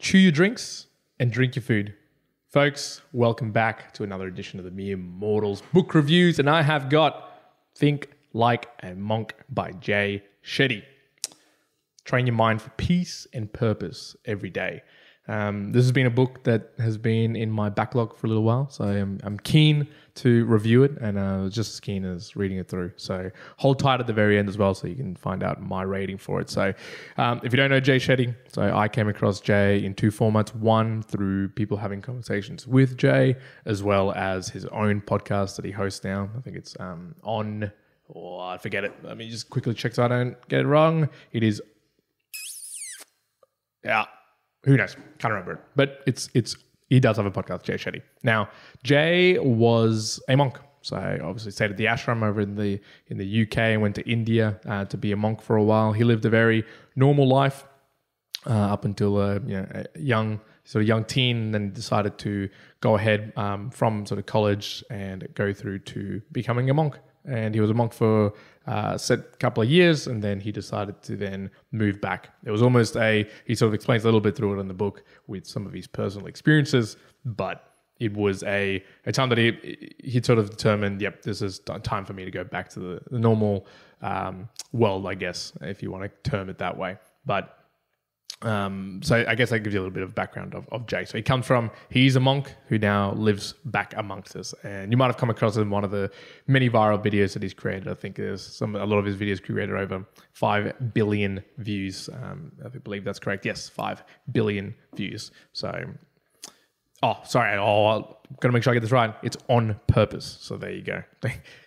Chew your drinks and drink your food. Folks, welcome back to another edition of the Mere Mortals Book Reviews, and I have got Think Like a Monk by Jay Shetty. Train your mind for peace and purpose every day. This has been a book that has been in my backlog for a little while, so I'm keen to review it, and just as keen as reading it through. So hold tight at the very end as well, so you can find out my rating for it. So if you don't know Jay Shetty, so I came across Jay in two formats: one through people having conversations with Jay, as well as his own podcast that he hosts now. I think it's I forget it. Let me just quickly check so I don't get it wrong. It is, who knows? Can't remember it. But he does have a podcast, Jay Shetty. Now, Jay was a monk. So I obviously stayed at the ashram over in the UK and went to India to be a monk for a while. He lived a very normal life up until a young teen, and then decided to go ahead from sort of college and go through to becoming a monk. And he was a monk for a couple of years, and then he decided to then move back. It was almost he sort of explains a little bit through it in the book with some of his personal experiences, but it was a time that he sort of determined, yep, this is time for me to go back to the normal world, I guess, if you want to term it that way. But so I guess that gives you a little bit of background of Jay. So he's a monk who now lives back amongst us. And you might have come across him in one of the many viral videos that he's created. I think a lot of his videos created over 5 billion views. I believe that's correct. Yes, 5 billion views. So, I'm going to make sure I get this right. It's On Purpose. So there you go.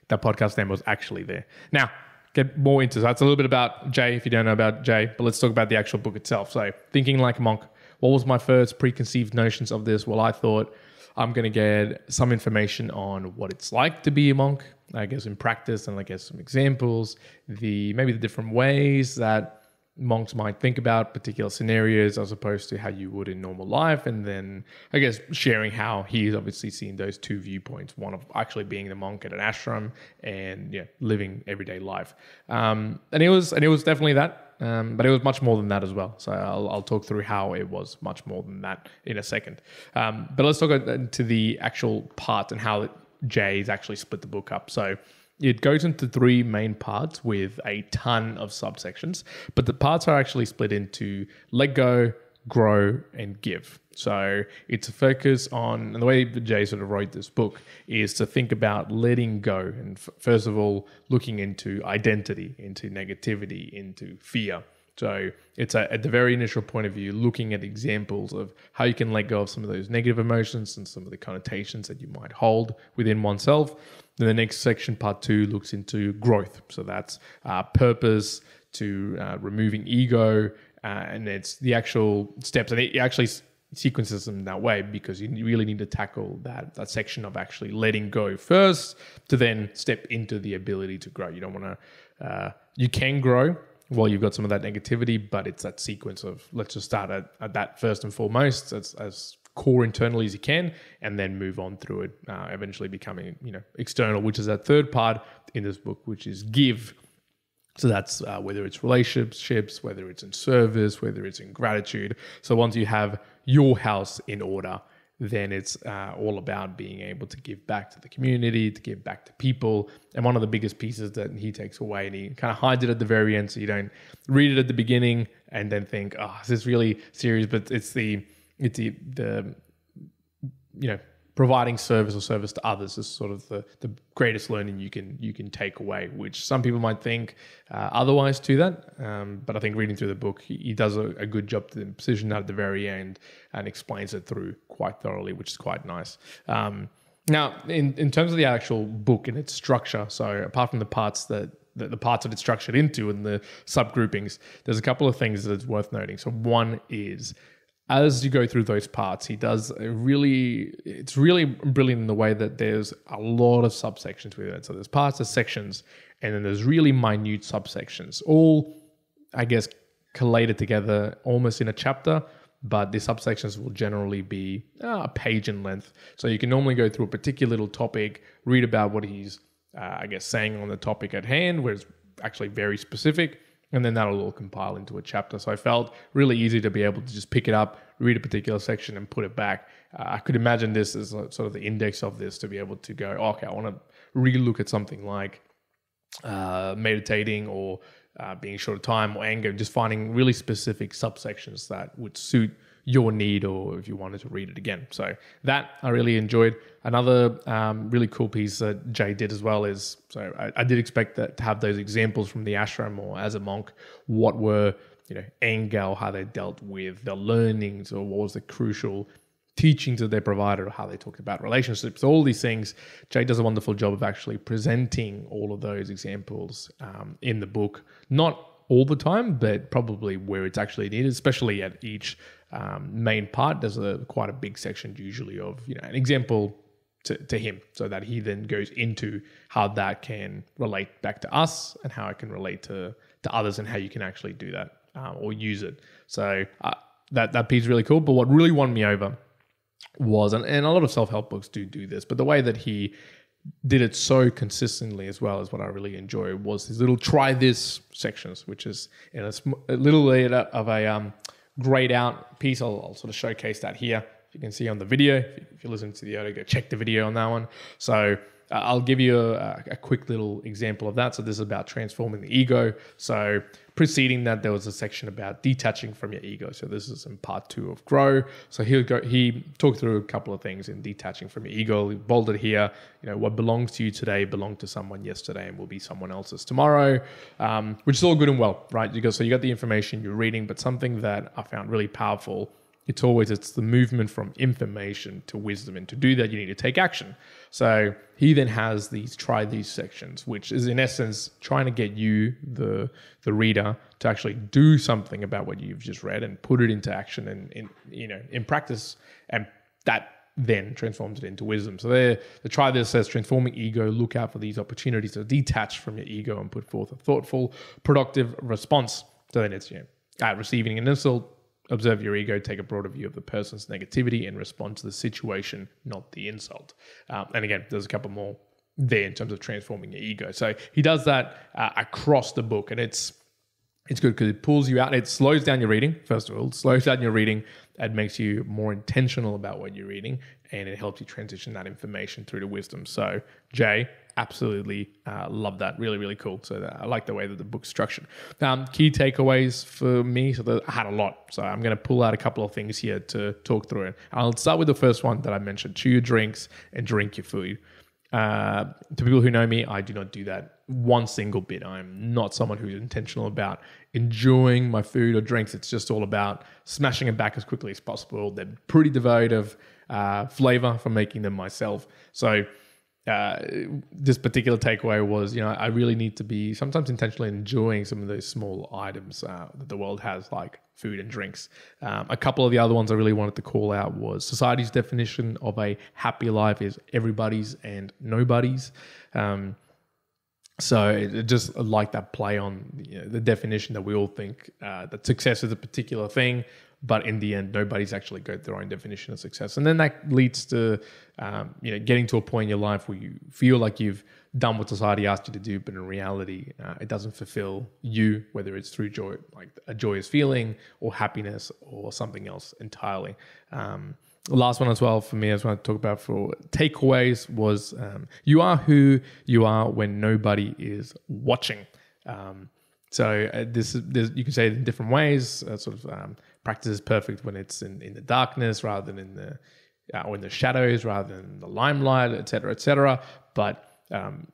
That podcast name was actually there. Now, get more into that. It's a little bit about Jay, if you don't know about Jay, but let's talk about the actual book itself. So, Thinking Like a Monk. What was my first preconceived notions of this? Well, I thought I'm going to get some information on what it's like to be a monk, I guess in practice, and I guess some examples, maybe the different ways that monks might think about particular scenarios as opposed to how you would in normal life, and then I guess sharing how he's obviously seen those two viewpoints, one of actually being the monk at an ashram and living everyday life. And it was definitely that, but it was much more than that as well. So I'll talk through how it was much more than that in a second. But let's talk into the actual part and how Jay's actually split the book up. So it goes into 3 main parts with a ton of subsections, but the parts are actually split into let go, grow, and give. So it's a focus on, and the way that Jay sort of wrote this book is to think about letting go. And first of all, looking into identity, into negativity, into fear. So it's at the very initial point of view, looking at examples of how you can let go of some of those negative emotions and some of the connotations that you might hold within oneself. Then the next section, part 2, looks into growth. So that's purpose to removing ego, and it's the actual steps. And it actually sequences them that way because you really need to tackle that section of actually letting go first to then step into the ability to grow. You don't want to, you can grow while you've got some of that negativity, but it's that sequence of let's just start at that first and foremost as core internally as you can, and then move on through it, eventually becoming external, which is that third part in this book, which is give. So that's whether it's relationships, whether it's in service, whether it's in gratitude. So once you have your house in order, then it's all about being able to give back to the community, to give back to people. And one of the biggest pieces that he takes away, and he kind of hides it at the very end, so you don't read it at the beginning and then think, oh, is this really serious? But it's the providing service or service to others is sort of the greatest learning you can take away, which some people might think otherwise to that. But I think reading through the book, he does a good job to position that at the very end and explains it through quite thoroughly, which is quite nice. Now, in terms of the actual book and its structure, so apart from the parts that the parts that it's structured into and the subgroupings, there's a couple of things that it's worth noting. So one is, as you go through those parts, he does it's really brilliant in the way that there's a lot of subsections with it. So there's parts, there's sections, and then there's really minute subsections, all, I guess, collated together almost in a chapter, but the subsections will generally be a page in length. So you can normally go through a particular little topic, read about what he's, saying on the topic at hand, where it's actually very specific. and then that'll all compile into a chapter. So I felt really easy to be able to just pick it up, read a particular section and put it back. I could imagine this as sort of the index of this to be able to go, okay, I want to relook at something like meditating or being short of time or anger, just finding really specific subsections that would suit your need or if you wanted to read it again. So that I really enjoyed. Another really cool piece that Jay did as well is, so I did expect that to have those examples from the ashram or as a monk, what were, anger, or how they dealt with their learnings, or what was the crucial teachings that they provided, or how they talked about relationships, all these things. Jay does a wonderful job of actually presenting all of those examples in the book. Not all the time, but probably where it's actually needed, especially at each main part. There's quite a big section usually of an example to him, so that he then goes into how that can relate back to us and how it can relate to others and how you can actually do that or use it. So that piece is really cool. But what really won me over was, and a lot of self-help books do this, but the way that he did it so consistently as well as what I really enjoy was his little try this sections, which is in a little bit of a grayed out piece. I'll sort of showcase that here. You can see on the video. If you listen to the audio, go check the video on that one. So I'll give you a quick little example of that. So this is about transforming the ego. So preceding that, there was a section about detaching from your ego. So this is in part 2 of Grow. So he talked through a couple of things in detaching from your ego. He bolded here, what belongs to you today belonged to someone yesterday and will be someone else's tomorrow, which is all good and well, right? So you got the information you're reading, but something that I found really powerful, it's the movement from information to wisdom. And to do that, you need to take action. So he then has try these sections, which is in essence trying to get you, the reader, to actually do something about what you've just read and put it into action and in practice. And that then transforms it into wisdom. So the try this says, transforming ego, look out for these opportunities to detach from your ego and put forth a thoughtful, productive response. So then it's, receiving an insult, observe your ego, take a broader view of the person's negativity and respond to the situation, not the insult. And again, there's a couple more there in terms of transforming your ego. So he does that across the book, and it's good because it pulls you out. It slows down your reading, first of all. It slows down your reading. It makes you more intentional about what you're reading, and it helps you transition that information through to wisdom. So Jay, absolutely love that. Really, really cool. So I like the way that the book's structured. Key takeaways for me, so I had a lot. So I'm going to pull out a couple of things here to talk through it. I'll start with the first one that I mentioned: chew your drinks and drink your food. To people who know me, I do not do that one single bit. I'm not someone who's intentional about enjoying my food or drinks. It's just all about smashing it back as quickly as possible. They're pretty devoid of flavor from making them myself. So this particular takeaway was, I really need to be sometimes intentionally enjoying some of those small items that the world has, like food and drinks. A couple of the other ones I really wanted to call out was society's definition of a happy life is everybody's and nobody's. So it just like that play on the definition that we all think that success is a particular thing, but in the end, nobody's actually got their own definition of success. And then that leads to, getting to a point in your life where you feel like you've done what society asked you to do, but in reality, it doesn't fulfill you, whether it's through joy, like a joyous feeling or happiness or something else entirely. The last one as well for me, I just want to talk about for takeaways was you are who you are when nobody is watching. So you can say it in different ways. Practice is perfect when it's in the darkness rather than in the shadows rather than the limelight, et cetera. But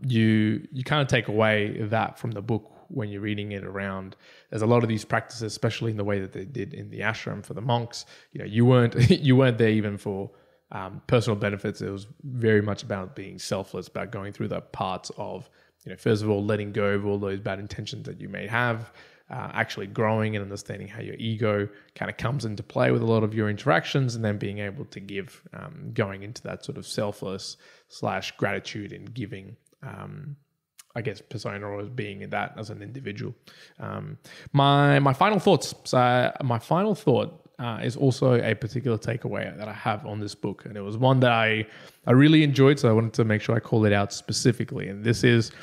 you kind of take away that from the book when you're reading it around. There's a lot of these practices, especially in the way that they did in the ashram for the monks. You weren't there even for personal benefits. It was very much about being selfless, about going through the parts of, first of all, letting go of all those bad intentions that you may have, actually growing and understanding how your ego kind of comes into play with a lot of your interactions, and then being able to give, going into that sort of selfless / gratitude and giving, persona, or as being that as an individual. My final thoughts. So my final thought is also a particular takeaway that I have on this book, and it was one that I really enjoyed, so I wanted to make sure I call it out specifically. And this is a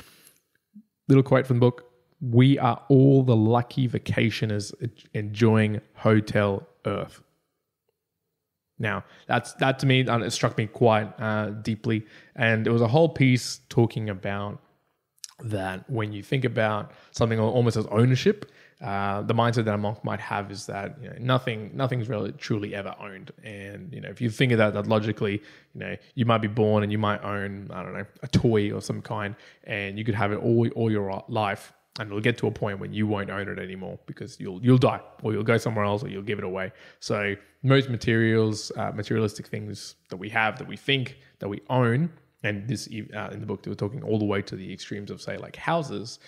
little quote from the book: We are all the lucky vacationers enjoying Hotel Earth. Now, that to me, it struck me quite deeply. And it was a whole piece talking about that when you think about something almost as ownership, the mindset that a monk might have is that nothing's really truly ever owned. And if you think of that logically, you might be born and you might own, I don't know, a toy or some kind, and you could have it all your life. And it'll get to a point when you won't own it anymore because you'll die, or you'll go somewhere else, or you'll give it away. So most materialistic things that we have, that we think that we own, and this in the book they were talking all the way to the extremes of, say, like houses.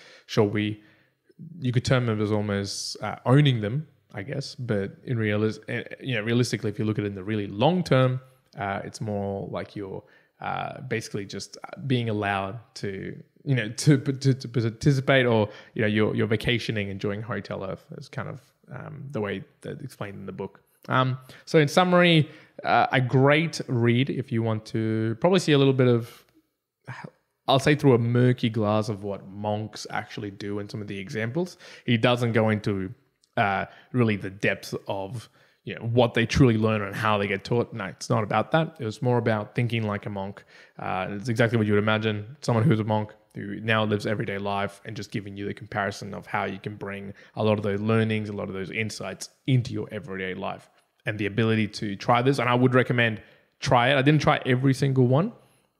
You could term them as almost owning them, I guess. But realistically, if you look at it in the really long term, it's more like you're basically just being allowed to participate, or you're vacationing, enjoying Hotel Earth is kind of the way that's explained in the book. So in summary, a great read if you want to probably see a little bit of, I'll say, through a murky glass of what monks actually do and some of the examples. He doesn't go into really the depths of what they truly learn and how they get taught. No, it's not about that. It was more about thinking like a monk. It's exactly what you would imagine. Someone who's a monk who now lives everyday life, and just giving you the comparison of how you can bring a lot of those learnings, a lot of those insights into your everyday life, and the ability to try this. And I would recommend try it. I didn't try every single one,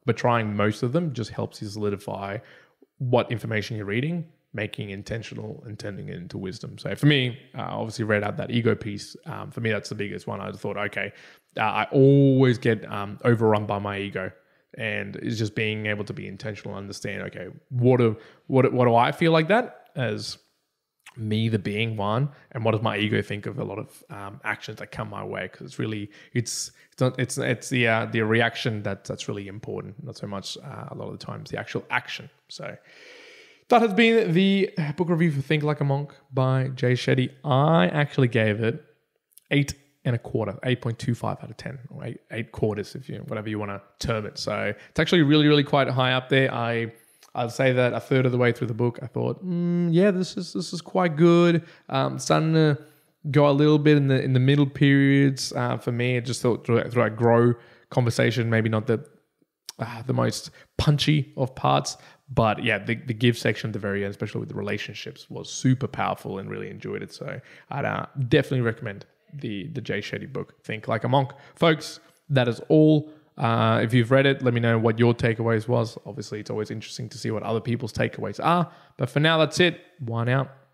but trying most of them just helps you solidify what information you're reading, making intentional and turning it into wisdom. So for me, I obviously read out that ego piece. For me, that's the biggest one. I thought, okay, I always get overrun by my ego, and it's just being able to be intentional and understand, okay, what do I feel like that as me, the being Juan, and what does my ego think of a lot of actions that come my way? Because it's really it's the reaction that's really important, not so much a lot of the times the actual action. So that has been the book review for Think Like a Monk by Jay Shetty. I actually gave it 8.25 out of 10, or eight quarters, if whatever you want to term it. So it's actually really, really quite high up there. I'd say that a third of the way through the book, I thought, this is quite good. Starting to go a little bit in the middle periods. For me, I just thought through a grow conversation, maybe not the most punchy of parts, but yeah, the give section at the very end, especially with the relationships, was super powerful and really enjoyed it. So I'd definitely recommend the Jay Shetty book, Think Like a Monk. Folks, that is all. If you've read it, let me know what your takeaways was. Obviously, it's always interesting to see what other people's takeaways are. But for now, that's it. One out.